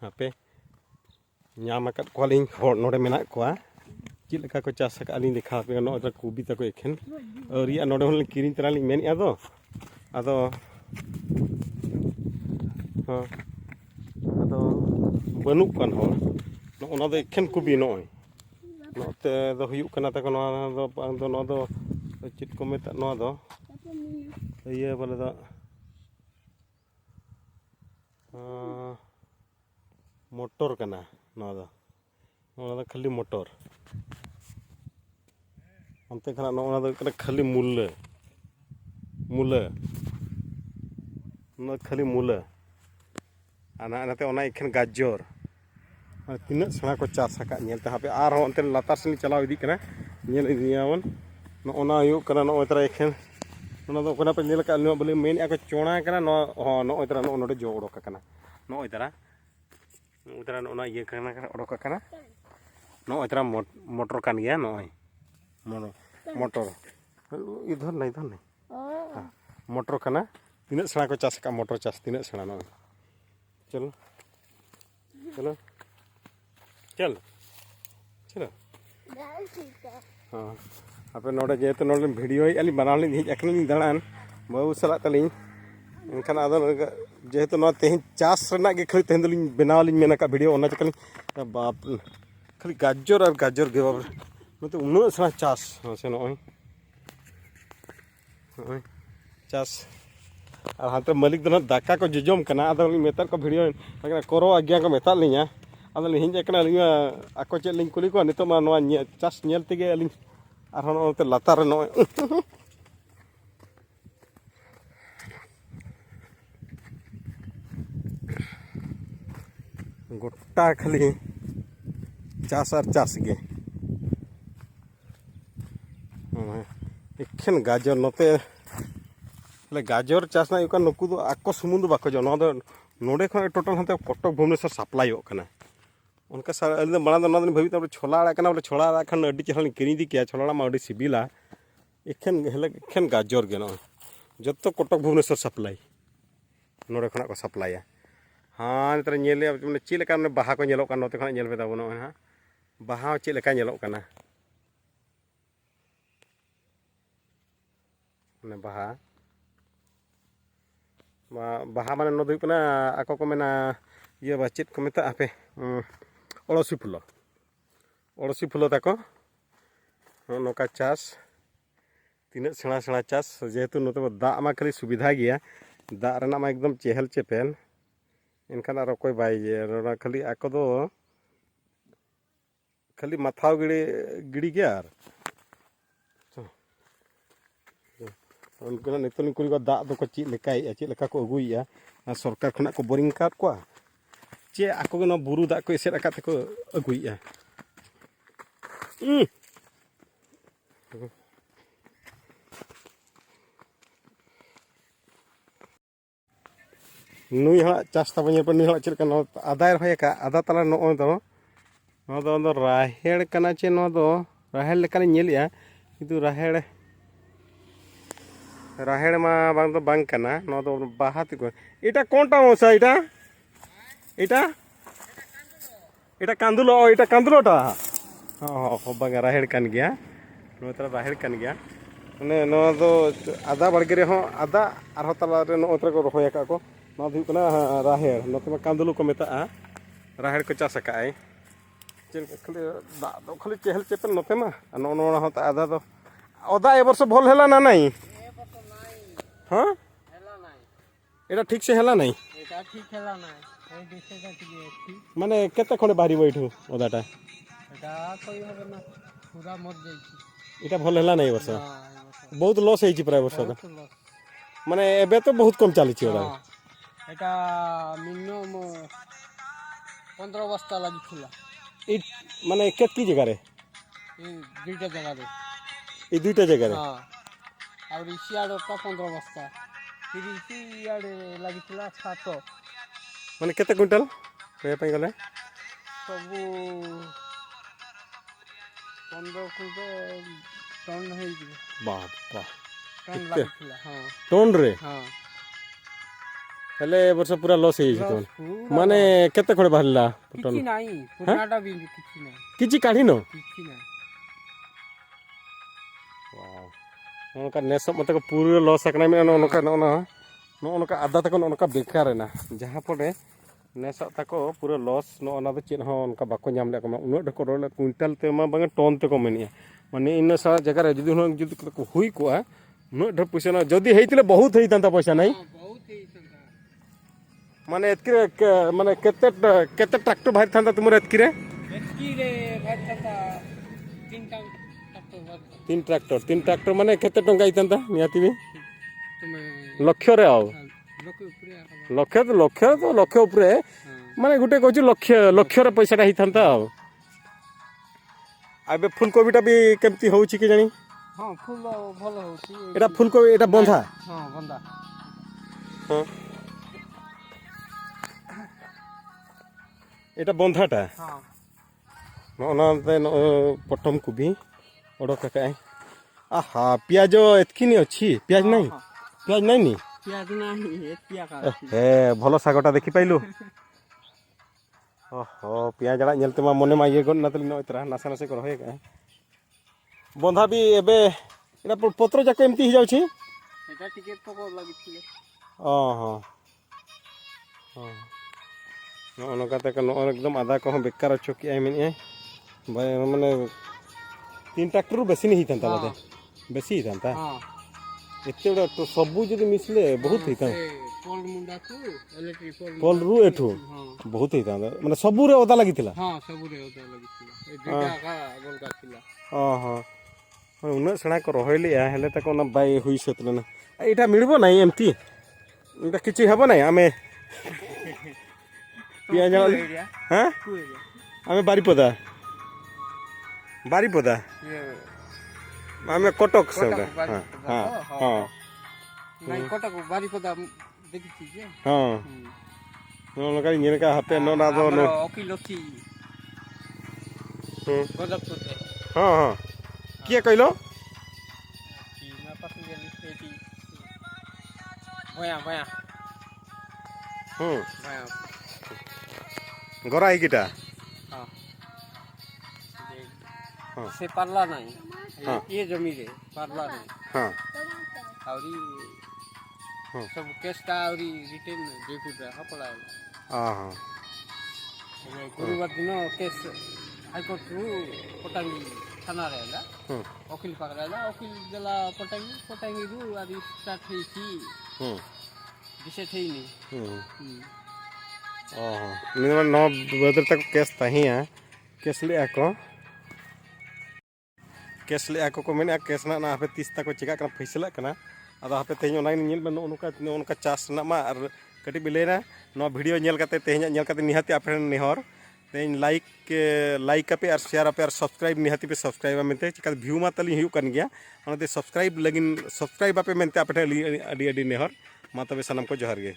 hape nyam akat kualing hor node menak kuah cil leka ko cas akat aling dekha pe no atra kubi ta ko eken ri node hol kiring teraling men ado ado ado banuk kan hor no ona do eken kubi no no te do huyuk kana ta ko no do cit ko meta no do iya bala do motor kana no do khali motor ante khana no do khali mulla no khali mulla ana te ona ikken gajor tina sena ko chas saka nyel ta hape ar onte latar sini chalaw idi kana nyel idiyawan no ona yu kana no otra ikken no do kana pe nyel ka no bole main ako chona kana no no otra no no jo odok kana no otra no ona ye kana odok kana no otra motor kan gya no motor इधर नहीं motor खाना तीन सेना को चास का motor Chas तीन सेना ना चलो चलो चल चलो हाँ अपने नोड़े जेते नोड़े वीडियो अली बना ली अखनी दाड़ान बहु सला तलिंग एनखान आदो जेहेतु नो तेहिं चास रना के खाली तेहिं दलिंग बनाव लिंग मेना का वीडियो ओना चकली बाप खाली गाजर और गाजर गे बाप मतलब उन्नो सेना चास से नो चास और हाँ तो मालिक दो दाका को जोजम कना आदो मेता को वीडियो करो आज्ञा को मेता लिंगा आदो हिंज एकना लिंग आको चे लिंग कुली को नितो मा नोआ चास नेल तेगे लिंग आरो नोते लातार नो गोटा खाली चास और चास गे एखेन गाजर नोते गाजर चास ना युका नुकु दो आको सुमुन दो बाको जो नो दो नोडे खन टोटल हते कटक भुवनेश्वर सप्लाई हो कना उनका सारा अली बड़ा दो नदन भभी तब छोला आड़ा कना बोले छोला आड़ा खन अड्डी चहल किनी दी किया छोला मा अड्डी सिबिला एखेन गाजर गे नो जत्तो कटक भुवनेश्वर सप्लाई नोडे खना को सप्लाया हाँ नतर नेले माने चे लेका माने बाहा को नेलो का नोते खन नेल बेदा बनो हा बाहा चे लेका नेलो कना माने बाहा माने नो दुई कना आको को मेना ये बा चेत को मेता आपे ओड़सी फुलो ताको नोका चास तीन सेना सेना चास जेहेतु नोते दा मा खाली सुविधा गया दा रना मा एकदम चेहल चेपेल इनखान आरो कोई बाई जे खाली आको दो खाली माथाव गिड़ी गया उनको नितोन कुली को दा दो को ची लेका को अगुइया सरकार खना को बोरिंग काट को चे आको न बुरु दा को एसेट आका को अगुइया नुई हा चास ताबे पर नुई हा चेल का आदा रहे का आदा तला नो दो राहेड़ कना चे नो दो राहेड़ लेका नेलिया किंतु राहेड़ मा बांग दो बांग कना नो दो बाहा तिको इटा कोनटा ओसा इटा कांदुलोटा हां बांग राहेड़ कन गया नो तरा राहेड़ कन गया ने नो दो आदा बड़गे रे हो आदा आरो तला रे नो तरा को रोया का को नो दु कना राहेड़ नो तमा कांदुलो को मेता राहेड़ को चास का आई चल खाली दा दो खाली चहल चेपल नोते मा नो नो हो ता आदा दो ओदा ए वर्ष भल हेला ना नहीं हाँ हेला नहीं एटा ठीक से हेला नहीं एटा ठीक हेला नहीं ए दिसे का ठीक माने केते खणे बारी बैठू ओदाटा एटा कोई होबे ना पूरा मर जाई एटा भल हेला नहीं वर्ष बहुत लॉस हेची प्राय वर्ष माने एबे तो बहुत कम चली छी ओदा एटा मिनिमम 15 बस्ता लागि थिला ई माने केतकी जगह रे ई दुईटा जगह रे हां और इसियाडो का 15 बस्ता फिर इसी याडे लागितला 7 माने केते क्विंटल रे पई गले सब 15 क्विंटल टन है बाप टन लागितला हां टन रे हां हेले वर्ष पूरा लॉस हे जतो माने केते खडे बाहरला किछि नाही पुराटा भी किछि नाही किछि काढिनो किछि नाही वाह उनका नेस मत को पूरा लॉस सकना में उनका उनका आधा तक उनका बेकार ना जहां पड़े नेस तको पूरा लॉस ना तो चेन हो उनका बाको नाम ले उन ढको क्विंटल ते बांगे टन ते को मेनिया माने इन सा जगह रे जदी जदी हुई को उन ढ पैसा ना जदी हेतिले बहुत हेइतांता पैसा नहीं बहुत हेइतांता माने एतकी माने केते केते ट्रैक्टर बाहर थांता तुमर एतकी रे बाहर थांता तीन ट्रैक्टर माने केते टंका हेइतांता नियाती भी तुमे लक्ष्य रे आओ लक्ष्य तो लक्ष्य उपरे माने गुटे कहू लक्ष्य पैसा होता आबे फुलकोबीटा भी केमती होउची कि जानी हां फूल भलो होउची एटा फुलकोबी एटा बंधा हां बंधा हां एटा बंधाटा हां नोना पटम कोबी ओडो काकाय आहा प्याज एतकी नहीं अच्छी प्याज नहीं नी प्याज नहीं एतिया का हे भलो सागटा देखि पाइलु ओहो प्याज जड़ा नेलते मा मने मा ये गन नतली न इतरा नासा नासे कर होय का बंधा भी एबे एटा पत्र जाके एमती hi जाउची एटा टिके पको लागिथिले ओहो हां नो नका तक नो एकदम आधा को बेकार चोकी आई मिनी माने तीन ट्रैक्टर बेसी नहीं हितांता बादे बेसी हितांता हां एते बड़ा तो सबु जदी मिसले बहुत हिता पोल मुंडा को इलेक्ट्रिक पोल रु एठो बहुत हिता माने सबु रे ओदा लागितिला हां सबु रे ओदा लागितिला ए दुटा का गोलगा थिला हां उन सेना को रहली या हेले तक ना बाई हुई सतले ना एटा मिलबो नाही एमती एटा किछि हेबो नाही आमे पिया जा हां आमे बारीपदा आमे कटक से हां हां हां नहीं कटक बारीपदा देखि जे हां नो लगा इन का हाथे नो ना दो नो ओकिलोची गजबपुर हां हां किया कहलो की ना पास गेली स्टेटी भया भया भया गरा किटा हां से पारला नहीं ये जमी रे पारला नहीं हां आवरी सब केसटा आवरी रिटर्न देखुटा हपला हां हां गुरुवार दिन केस हाईकोर्ट रु पटांगी थाना रहला वकील पकड़ला वकील देला पटांगी रु आदि स्टार्ट हेई छी विषय थई नहीं ओहो नो बदर तक केस तहिया केस ले आको को मेना केस ना हापे 30 तक चिका कना फैसला कना अदा हापे तेज ओना नेल बन उनका चास ना मा और कटी बिलेना नो वीडियो नेल कते तेज नेल कते निहाती आपे नेहर तेज लाइक पे और शेयर पे और सब्सक्राइब निहाती पे सब्सक्राइब मेनते चिका व्यू मा तली हुयु कन गया ओनाते सब्सक्राइब लगिन सब्सक्राइब पे मेनते आपे अडी नेहर मा तबे सनम को जोहार गे।